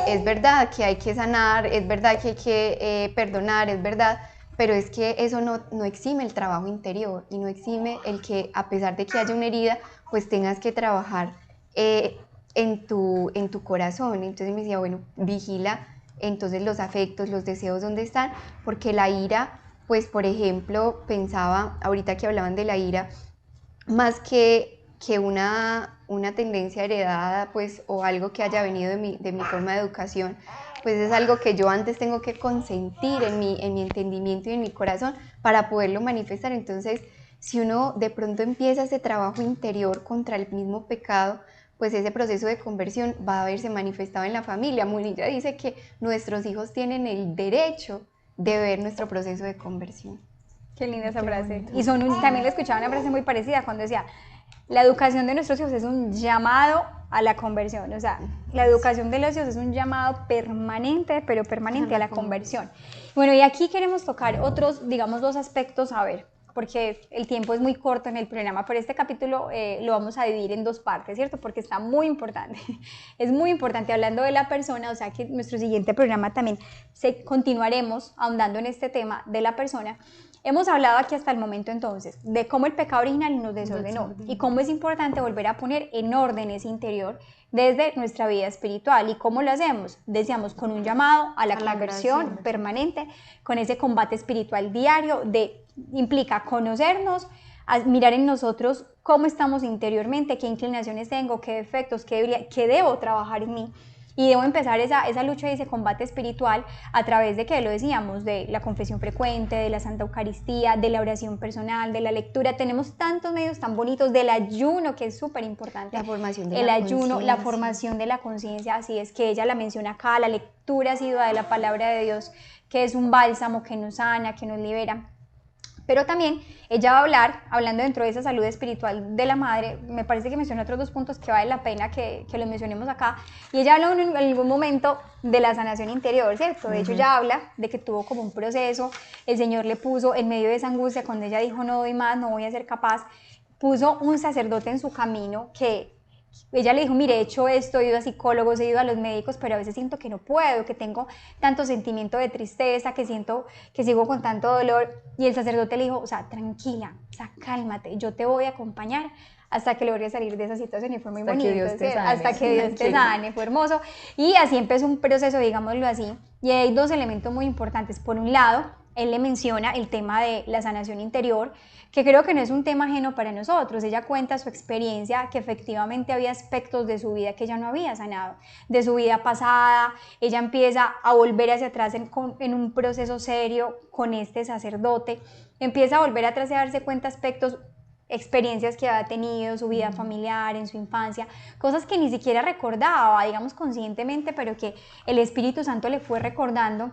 Speaker 4: es verdad que hay que sanar, es verdad que hay que perdonar, es verdad, pero es que eso no exime el trabajo interior y no exime el que a pesar de que haya una herida, pues tengas que trabajar en tu corazón. Entonces me decía, bueno, vigila entonces los afectos, los deseos, ¿dónde están? Porque la ira, pues por ejemplo, pensaba, ahorita que hablaban de la ira, más que una tendencia heredada, pues, o algo que haya venido de mi forma de educación, pues es algo que yo antes tengo que consentir en mi entendimiento y en mi corazón para poderlo manifestar. Entonces, si uno de pronto empieza ese trabajo interior contra el mismo pecado, pues ese proceso de conversión va a verse manifestado en la familia. Munilla dice que nuestros hijos tienen el derecho de ver nuestro proceso de conversión.
Speaker 1: Qué linda esa frase. Y también le escuchaba una frase muy parecida cuando decía, la educación de nuestros hijos es un llamado a la conversión. O sea, la educación de los hijos es un llamado permanente, pero permanente a la conversión. Bueno, y aquí queremos tocar otros, digamos, 2 aspectos, a ver, porque el tiempo es muy corto en el programa, pero este capítulo lo vamos a dividir en 2 partes, ¿cierto? Porque está muy importante, es muy importante hablando de la persona, o sea que en nuestro siguiente programa también continuaremos ahondando en este tema de la persona. Hemos hablado aquí hasta el momento entonces de cómo el pecado original nos desordenó y cómo es importante volver a poner en orden ese interior desde nuestra vida espiritual. ¿Y cómo lo hacemos? Decíamos, con un llamado a la conversión permanente, con ese combate espiritual diario, implica conocernos, mirar en nosotros cómo estamos interiormente, qué inclinaciones tengo, qué defectos, qué debo trabajar en mí. Y debo empezar esa lucha y ese combate espiritual a través de, que lo decíamos, de la confesión frecuente, de la Santa Eucaristía, de la oración personal, de la lectura. Tenemos tantos medios tan bonitos, del ayuno, que es súper importante.
Speaker 4: La formación de
Speaker 1: la ayuno, la formación de la conciencia, así es que ella la menciona acá, la lectura asidua de la palabra de Dios, que es un bálsamo que nos sana, que nos libera. Pero también ella va a hablar, hablando dentro de esa salud espiritual de la madre, me parece que menciona otros 2 puntos que vale la pena que los mencionemos acá, y ella habla en algún momento de la sanación interior, ¿cierto? De hecho, ella habla de que tuvo como un proceso, el Señor le puso en medio de esa angustia, cuando ella dijo no doy más, no voy a ser capaz, puso un sacerdote en su camino que ella le dijo, mire, he hecho esto, he ido a psicólogos, he ido a los médicos, pero a veces siento que no puedo, que tengo tanto sentimiento de tristeza, que siento que sigo con tanto dolor. Y el sacerdote le dijo, o sea, tranquila, o sea, cálmate, yo te voy a acompañar hasta que logres salir de esa situación. Y fue muy bonito, hasta que Dios te sane, fue hermoso. Y así empezó un proceso, digámoslo así. Y hay 2 elementos muy importantes. Por un lado, él le menciona el tema de la sanación interior, que creo que no es un tema ajeno para nosotros. Ella cuenta su experiencia, que efectivamente había aspectos de su vida que ella no había sanado, de su vida pasada. Ella empieza a volver hacia atrás en un proceso serio con este sacerdote, empieza a volver atrás y a darse cuenta aspectos, experiencias que había tenido, su vida familiar, en su infancia, cosas que ni siquiera recordaba, digamos conscientemente, pero que el Espíritu Santo le fue recordando.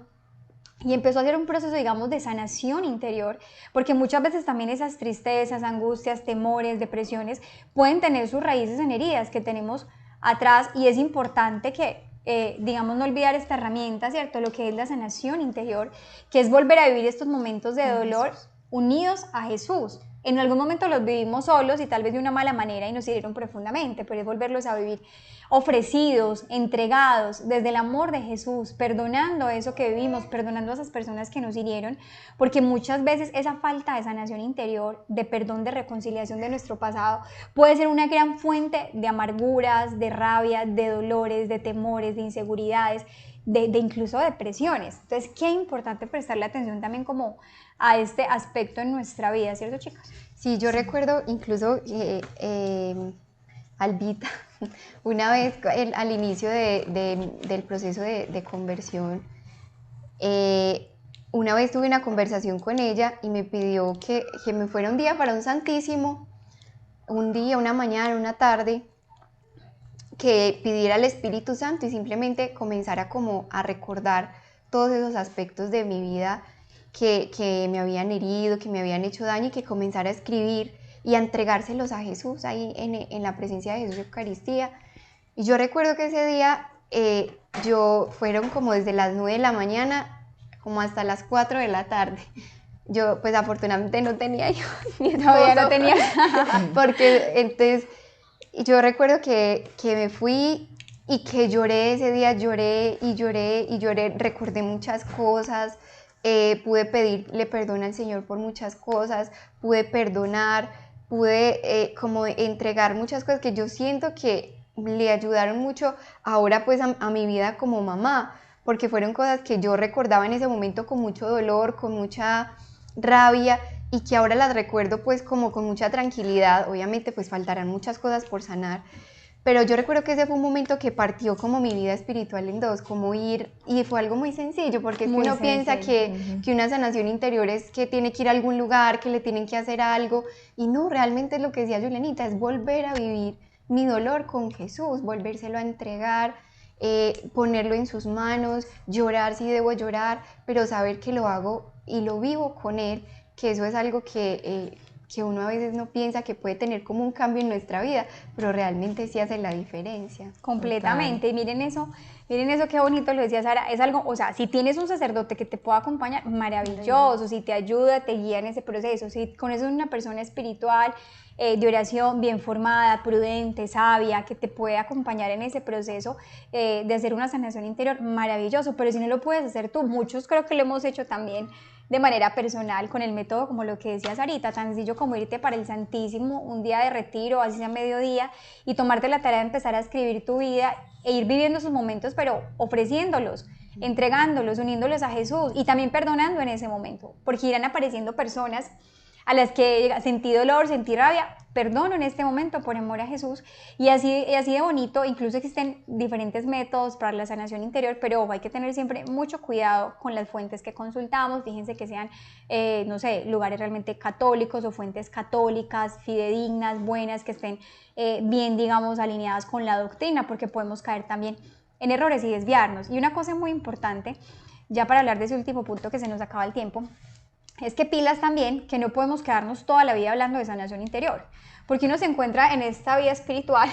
Speaker 1: Y empezó a hacer un proceso, digamos, de sanación interior, porque muchas veces también esas tristezas, angustias, temores, depresiones pueden tener sus raíces en heridas que tenemos atrás, y es importante que, digamos, no olvidar esta herramienta, ¿cierto? Lo que es la sanación interior, que es volver a vivir estos momentos de dolor unidos a Jesús. En algún momento los vivimos solos y tal vez de una mala manera y nos hirieron profundamente, pero es volverlos a vivir ofrecidos, entregados, desde el amor de Jesús, perdonando eso que vivimos, perdonando a esas personas que nos hirieron, porque muchas veces esa falta de sanación interior, de perdón, de reconciliación de nuestro pasado, puede ser una gran fuente de amarguras, de rabia, de dolores, de temores, de inseguridades, de incluso depresiones. Entonces, qué importante prestarle atención también como a este aspecto en nuestra vida, ¿cierto, chicos?
Speaker 4: Sí, yo recuerdo incluso Albita, una vez al inicio del proceso de conversión, una vez tuve una conversación con ella y me pidió que me fuera un día para un santísimo, un día, una mañana, una tarde, que pidiera al Espíritu Santo y simplemente comenzara como a recordar todos esos aspectos de mi vida que me habían herido, que me habían hecho daño, y que comenzara a escribir y a entregárselos a Jesús ahí en la presencia de Jesús de Eucaristía. Y yo recuerdo que ese día fueron como desde las 9 de la mañana como hasta las 4 de la tarde. Yo pues afortunadamente no tenía hijos, mi esposo,
Speaker 1: todavía no tenía.
Speaker 4: porque entonces yo recuerdo que me fui y que lloré ese día, lloré y lloré y lloré, recordé muchas cosas, pude pedirle perdón al Señor por muchas cosas, pude perdonar, pude como entregar muchas cosas que yo siento que le ayudaron mucho ahora pues a mi vida como mamá, porque fueron cosas que yo recordaba en ese momento con mucho dolor, con mucha rabia, y que ahora las recuerdo pues como con mucha tranquilidad. Obviamente pues faltarán muchas cosas por sanar, pero yo recuerdo que ese fue un momento que partió como mi vida espiritual en dos, como ir, y fue algo muy sencillo, porque es que uno piensa que una sanación interior es que tiene que ir a algún lugar, que le tienen que hacer algo, y no, realmente es lo que decía Julianita, es volver a vivir mi dolor con Jesús, volvérselo a entregar, ponerlo en sus manos, llorar si debo llorar, pero saber que lo hago y lo vivo con Él, que eso es algo que uno a veces no piensa que puede tener como un cambio en nuestra vida, pero realmente sí hace la diferencia.
Speaker 1: Completamente. Total. Y miren eso, qué bonito lo decía Sara, es algo, o sea, si tienes un sacerdote que te pueda acompañar, maravilloso, si te ayuda, te guía en ese proceso, si conoces una persona espiritual, de oración, bien formada, prudente, sabia, que te puede acompañar en ese proceso de hacer una sanación interior, maravilloso, pero si no lo puedes hacer tú, muchos creo que lo hemos hecho también de manera personal, con el método como lo que decía Sarita, tan sencillo como irte para el Santísimo un día de retiro, así sea mediodía, y tomarte la tarea de empezar a escribir tu vida e ir viviendo esos momentos, pero ofreciéndolos, entregándolos, uniéndolos a Jesús y también perdonando en ese momento, porque irán apareciendo personas a las que sentí dolor, sentí rabia, perdono en este momento por amor a Jesús, y así de bonito. Incluso existen diferentes métodos para la sanación interior, pero ojo, hay que tener siempre mucho cuidado con las fuentes que consultamos. Fíjense que sean, no sé, lugares realmente católicos o fuentes católicas, fidedignas, buenas, que estén bien, digamos, alineadas con la doctrina, porque podemos caer también en errores y desviarnos. Y una cosa muy importante, ya para hablar de ese último punto que se nos acaba el tiempo, es que pilas también, que no podemos quedarnos toda la vida hablando de sanación interior, porque uno se encuentra en esta vida espiritual.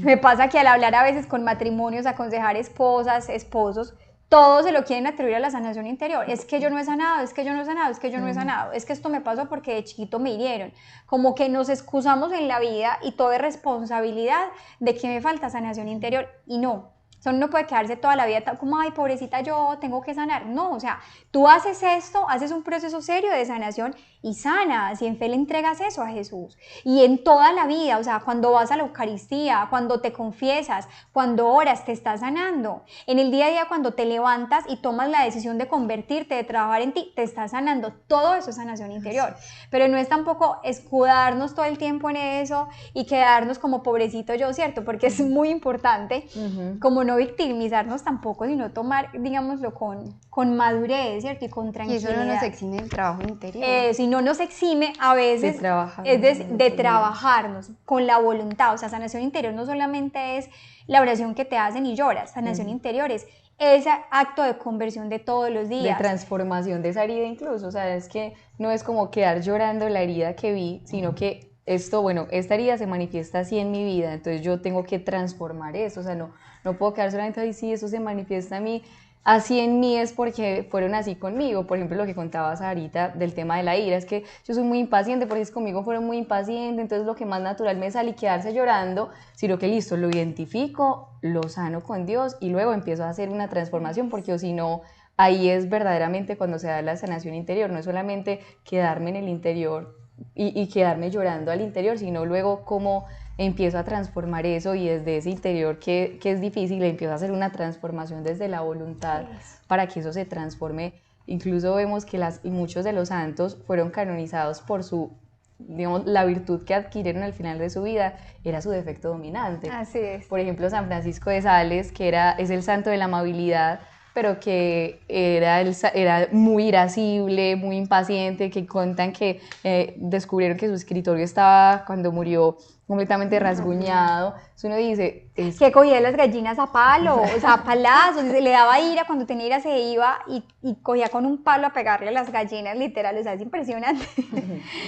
Speaker 1: Me pasa que al hablar a veces con matrimonios, aconsejar esposas, esposos, todos se lo quieren atribuir a la sanación interior. Es que yo no he sanado, es que yo no he sanado, es que yo no he sanado, es que esto me pasó porque de chiquito me hirieron. Como que nos excusamos en la vida y todo es responsabilidad de que me falta sanación interior, y no. O sea, uno no puede quedarse toda la vida como, ay, pobrecita yo, tengo que sanar. No, o sea, tú haces esto, haces un proceso serio de sanación y sanas, y en fe le entregas eso a Jesús. Y en toda la vida, o sea, cuando vas a la Eucaristía, cuando te confiesas, cuando oras, te estás sanando. En el día a día, cuando te levantas y tomas la decisión de convertirte, de trabajar en ti, te estás sanando. Todo eso es sanación interior. Pero no es tampoco escudarnos todo el tiempo en eso y quedarnos como pobrecito yo, ¿cierto? Porque es muy importante, como no victimizarnos tampoco, sino tomar, digámoslo, con madurez, ¿cierto? Y con tranquilidad.
Speaker 4: Y eso no nos exime del trabajo interior.
Speaker 1: Si no nos exime a veces de trabajarnos con la voluntad. O sea, sanación interior no solamente es la oración que te hacen y lloras, sanación interior es ese acto de conversión de todos los días.
Speaker 3: De transformación de esa herida incluso, o sea, es que no es como quedar llorando la herida que vi, sino que esta herida se manifiesta así en mi vida, entonces yo tengo que transformar eso, o sea, no puedo quedar solamente ahí, sí, eso se manifiesta a mí, así en mí es porque fueron así conmigo. Por ejemplo, lo que contabas ahorita del tema de la ira, es que yo soy muy impaciente, porque conmigo fueron muy impacientes, entonces lo que más natural me sale quedarse llorando, sino que listo, lo identifico, lo sano con Dios y luego empiezo a hacer una transformación, porque si no, ahí es verdaderamente cuando se da la sanación interior, no es solamente quedarme en el interior y quedarme llorando al interior, sino luego cómo empiezo a transformar eso, y desde ese interior que es difícil, empiezo a hacer una transformación desde la voluntad para que eso se transforme. Incluso vemos que muchos de los santos fueron canonizados por digamos, la virtud que adquirieron al final de su vida era su defecto dominante.
Speaker 1: Así es.
Speaker 3: Por ejemplo, San Francisco de Sales, que es el santo de la amabilidad, pero que era muy irascible, muy impaciente, que cuentan que descubrieron que su escritorio estaba, cuando murió, completamente rasguñado. Entonces uno dice...
Speaker 1: Que cogía las gallinas a palo, o sea, a palazos, y se le daba ira, cuando tenía ira se iba y cogía con un palo a pegarle a las gallinas, literal, o sea, es impresionante.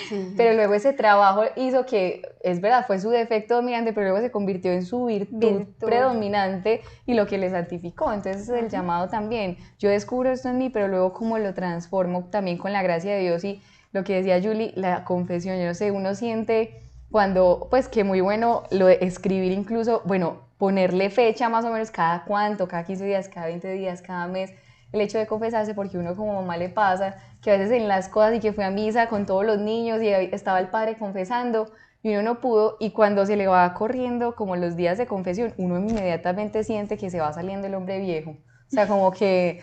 Speaker 3: Sí. Pero luego ese trabajo hizo que, es verdad, fue su defecto dominante, pero luego se convirtió en su virtud predominante y lo que le santificó. Entonces es el llamado también. Yo descubro esto en mí, pero luego cómo lo transformo también con la gracia de Dios. Y lo que decía Julie, la confesión, yo no sé, uno siente... Cuando, pues que muy bueno lo de escribir, incluso, bueno, ponerle fecha más o menos cada cuánto, cada 15 días, cada 20 días, cada mes, el hecho de confesarse, porque uno como mamá le pasa que a veces en las cosas y que fue a misa con todos los niños y estaba el padre confesando y uno no pudo, y cuando se le va corriendo como los días de confesión, uno inmediatamente siente que se va saliendo el hombre viejo. O sea, como que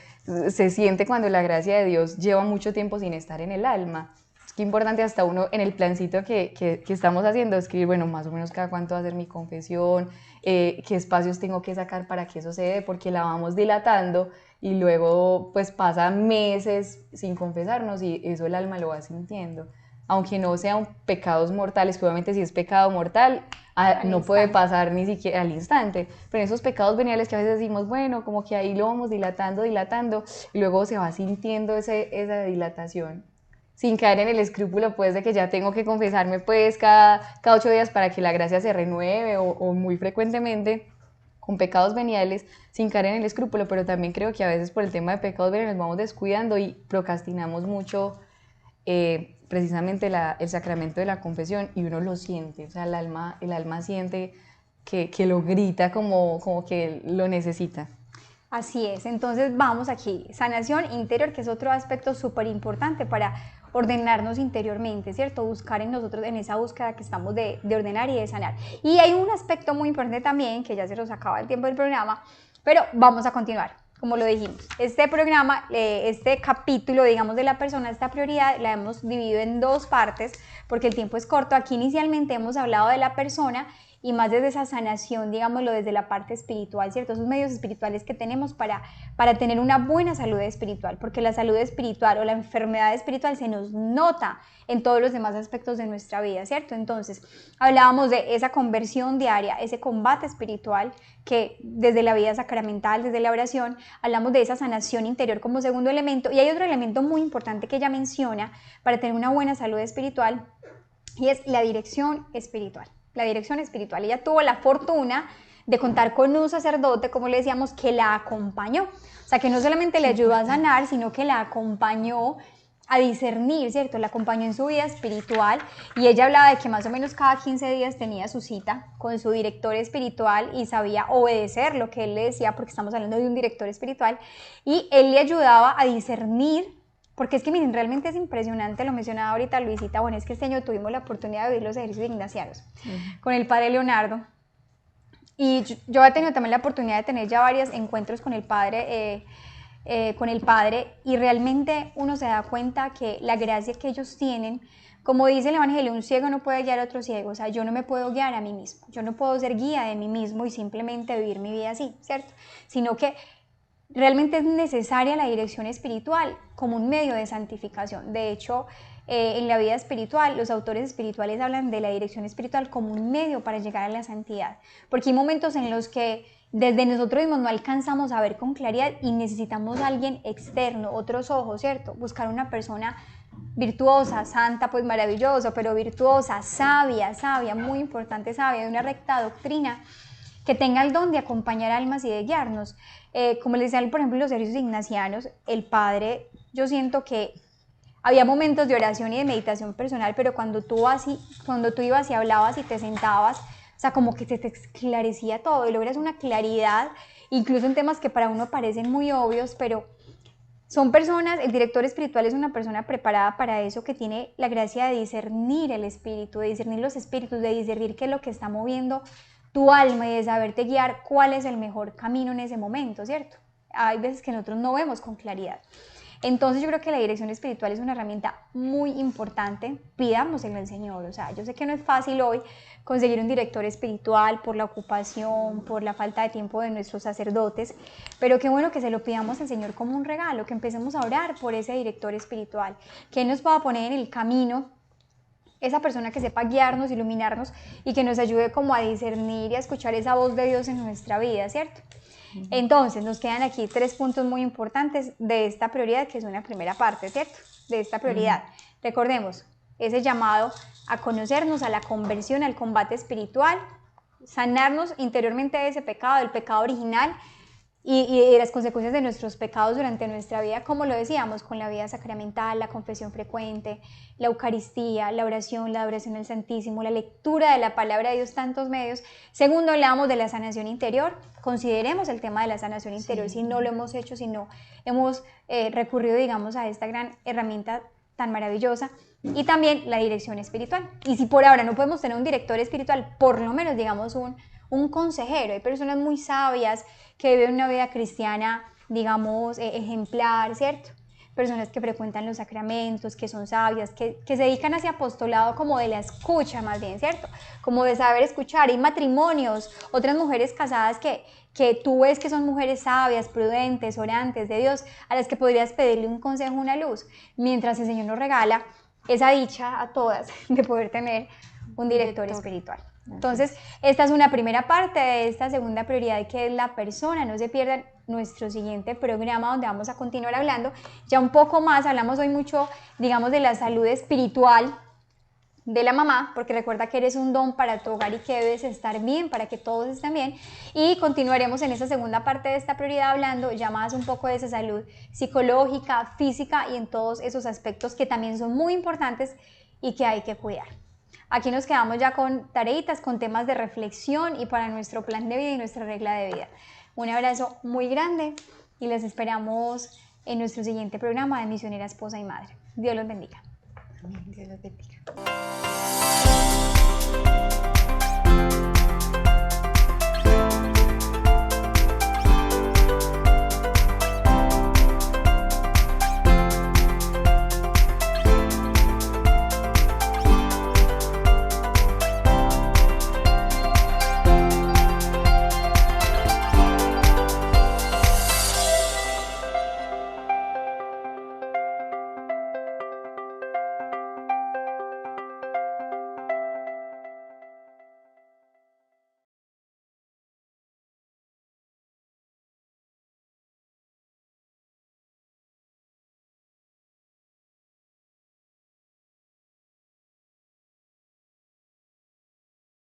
Speaker 3: se siente cuando la gracia de Dios lleva mucho tiempo sin estar en el alma. Es que importante hasta uno en el plancito que estamos haciendo, escribir, bueno, más o menos cada cuánto va a ser mi confesión, qué espacios tengo que sacar para que eso se dé, porque la vamos dilatando y luego pues pasa meses sin confesarnos y eso el alma lo va sintiendo. Aunque no sean pecados mortales, que obviamente si es pecado mortal, no puede pasar ni siquiera al instante, pero esos pecados veniales que a veces decimos, bueno, como que ahí lo vamos dilatando, y luego se va sintiendo esa dilatación, sin caer en el escrúpulo pues de que ya tengo que confesarme pues cada 8 días para que la gracia se renueve o muy frecuentemente con pecados veniales, sin caer en el escrúpulo, pero también creo que a veces por el tema de pecados veniales vamos descuidando y procrastinamos mucho precisamente el sacramento de la confesión, y uno lo siente, o sea, el alma siente que lo grita como que lo necesita.
Speaker 1: Así es, entonces vamos aquí, sanación interior, que es otro aspecto súper importante para ordenarnos interiormente, ¿cierto? Buscar en nosotros, en esa búsqueda que estamos de ordenar y de sanar. Y hay un aspecto muy importante también, que ya se nos acaba el tiempo del programa, pero vamos a continuar. Como lo dijimos, este programa, este capítulo, digamos, de la persona, esta prioridad, la hemos dividido en 2 partes, porque el tiempo es corto. Aquí inicialmente hemos hablado de la persona y más desde esa sanación, digámoslo, desde la parte espiritual, ¿cierto? Esos medios espirituales que tenemos para tener una buena salud espiritual, porque la salud espiritual o la enfermedad espiritual se nos nota en todos los demás aspectos de nuestra vida, ¿cierto? Entonces, hablábamos de esa conversión diaria, ese combate espiritual, que desde la vida sacramental, desde la oración, hablamos de esa sanación interior como segundo elemento, y hay otro elemento muy importante que ella menciona para tener una buena salud espiritual, y es la dirección espiritual. La dirección espiritual. Ella tuvo la fortuna de contar con un sacerdote, como le decíamos, que la acompañó. O sea, que no solamente le ayudó a sanar, sino que la acompañó a discernir, ¿cierto? La acompañó en su vida espiritual, y ella hablaba de que más o menos cada 15 días tenía su cita con su director espiritual y sabía obedecer lo que él le decía, porque estamos hablando de un director espiritual, y él le ayudaba a discernir. Porque es que miren, realmente es impresionante, lo mencionaba ahorita Luisita, bueno, es que este año tuvimos la oportunidad de vivir los ejercicios ignacianos con el padre Leonardo, y yo he tenido también la oportunidad de tener ya varios encuentros con el padre, y realmente uno se da cuenta que la gracia que ellos tienen, como dice el Evangelio, un ciego no puede guiar a otro ciego, o sea, yo no me puedo guiar a mí mismo, yo no puedo ser guía de mí mismo y simplemente vivir mi vida así, ¿cierto? Sino que realmente es necesaria la dirección espiritual como un medio de santificación. De hecho, en la vida espiritual, los autores espirituales hablan de la dirección espiritual como un medio para llegar a la santidad, porque hay momentos en los que desde nosotros mismos no alcanzamos a ver con claridad y necesitamos a alguien externo, otros ojos, ¿cierto? Buscar una persona virtuosa, santa, pues maravilloso, pero virtuosa, sabia, muy importante, sabia, de una recta doctrina, que tenga el don de acompañar almas y de guiarnos. Como les decía, por ejemplo, en los servicios ignacianos, el padre, yo siento que había momentos de oración y de meditación personal, pero cuando tú ibas y hablabas y te sentabas, o sea, como que se te esclarecía todo y logras una claridad, incluso en temas que para uno parecen muy obvios, pero son personas, el director espiritual es una persona preparada para eso, que tiene la gracia de discernir el espíritu, de discernir los espíritus, de discernir qué es lo que está moviendo tu alma y de saberte guiar cuál es el mejor camino en ese momento, ¿cierto? Hay veces que nosotros no vemos con claridad. Entonces yo creo que la dirección espiritual es una herramienta muy importante, pidámosela al Señor. O sea, yo sé que no es fácil hoy conseguir un director espiritual por la ocupación, por la falta de tiempo de nuestros sacerdotes, pero qué bueno que se lo pidamos al Señor como un regalo, que empecemos a orar por ese director espiritual, que Él nos pueda poner en el camino esa persona que sepa guiarnos, iluminarnos y que nos ayude como a discernir y a escuchar esa voz de Dios en nuestra vida, ¿cierto? Entonces, nos quedan aquí 3 puntos muy importantes de esta prioridad, que es una primera parte, ¿cierto? De esta prioridad. Recordemos, ese llamado a conocernos, a la conversión, al combate espiritual, sanarnos interiormente de ese pecado, del pecado original, y de las consecuencias de nuestros pecados durante nuestra vida, como lo decíamos, con la vida sacramental, la confesión frecuente, la Eucaristía, la oración al Santísimo, la lectura de la palabra de Dios, tantos medios. Segundo, hablamos de la sanación interior. Consideremos el tema de la sanación interior, si no lo hemos hecho, si no hemos recurrido, digamos, a esta gran herramienta tan maravillosa. Y también la dirección espiritual. Y si por ahora no podemos tener un director espiritual, por lo menos, digamos, un consejero. Hay personas muy sabias que viven una vida cristiana, digamos, ejemplar, ¿cierto? Personas que frecuentan los sacramentos, que son sabias, que se dedican a ese apostolado como de la escucha más bien, ¿cierto? Como de saber escuchar. Hay matrimonios, otras mujeres casadas que tú ves que son mujeres sabias, prudentes, orantes de Dios, a las que podrías pedirle un consejo, una luz, mientras el Señor nos regala esa dicha a todas de poder tener un director espiritual. Entonces, esta es una primera parte de esta segunda prioridad, que es la persona. No se pierdan nuestro siguiente programa, donde vamos a continuar hablando ya un poco más. Hablamos hoy mucho, digamos, de la salud espiritual de la mamá, porque recuerda que eres un don para tu hogar y que debes estar bien para que todos estén bien. Y continuaremos en esta segunda parte de esta prioridad hablando ya más un poco de esa salud psicológica, física y en todos esos aspectos que también son muy importantes y que hay que cuidar. Aquí nos quedamos ya con tareitas, con temas de reflexión y para nuestro plan de vida y nuestra regla de vida. Un abrazo muy grande y les esperamos en nuestro siguiente programa de Misionera Esposa y Madre. Dios los bendiga.
Speaker 4: Amén. Dios los bendiga.